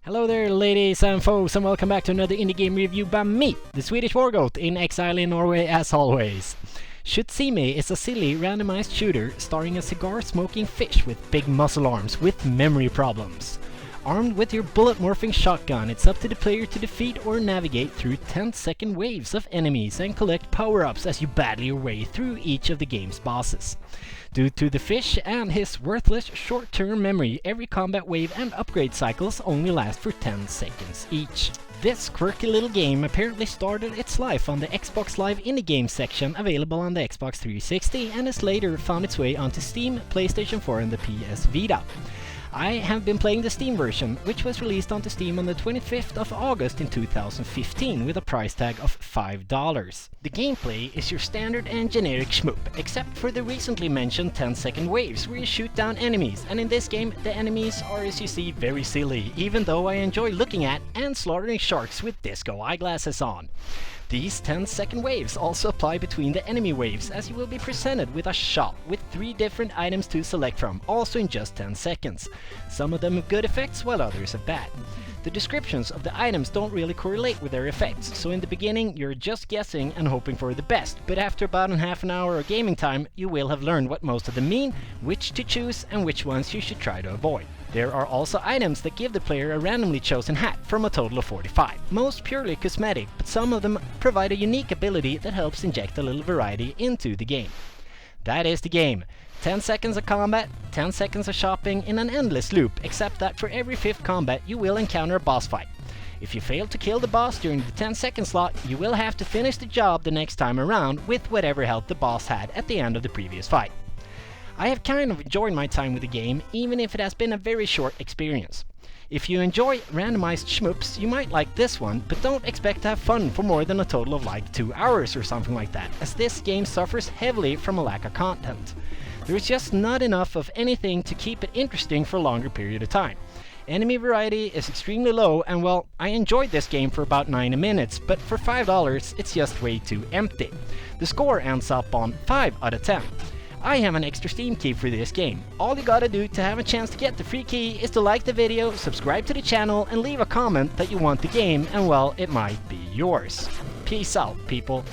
Hello there, ladies and folks, and welcome back to another indie game review by me, the Swedish Wargoat, in exile in Norway as always. Shutshimi is a silly randomized shooter starring a cigar-smoking fish with big muscle arms with memory problems. Armed with your bullet-morphing shotgun, it's up to the player to defeat or navigate through 10-second waves of enemies and collect power-ups as you battle your way through each of the game's bosses. Due to the fish and his worthless short-term memory, every combat wave and upgrade cycles only last for 10 seconds each. This quirky little game apparently started its life on the Xbox Live Indie Games section available on the Xbox 360 and has later found its way onto Steam, PlayStation 4 and the PSVita. I have been playing the Steam version, which was released onto Steam on the 25th of August in 2015 with a price tag of $5. The gameplay is your standard and generic shmup, except for the recently mentioned 10-second waves where you shoot down enemies, and in this game the enemies are, as you see, very silly, even though I enjoy looking at and slaughtering sharks with disco eyeglasses on. These 10-second waves also apply between the enemy waves, as you will be presented with a shop with 3 different items to select from, also in just 10 seconds. Some of them have good effects, while others have bad. The descriptions of the items don't really correlate with their effects, so in the beginning you're just guessing and hoping for the best, but after about half an hour of gaming time you will have learned what most of them mean, which to choose and which ones you should try to avoid. There are also items that give the player a randomly chosen hat from a total of 45, most purely cosmetic, but some of them provide a unique ability that helps inject a little variety into the game. That is the game. 10 seconds of combat, 10 seconds of shopping in an endless loop, except that for every 5th combat you will encounter a boss fight. If you fail to kill the boss during the 10-second slot, you will have to finish the job the next time around with whatever health the boss had at the end of the previous fight. I have kind of enjoyed my time with the game, even if it has been a very short experience. If you enjoy randomized shmups, you might like this one, but don't expect to have fun for more than a total of like 2 hours or something like that, as this game suffers heavily from a lack of content. There's just not enough of anything to keep it interesting for a longer period of time. Enemy variety is extremely low, and well, I enjoyed this game for about 90 minutes, but for $5 it's just way too empty. The score ends up on 5 out of 10. I have an extra Steam key for this game. All you gotta do to have a chance to get the free key is to like the video, subscribe to the channel, and leave a comment that you want the game, and well, it might be yours. Peace out, people.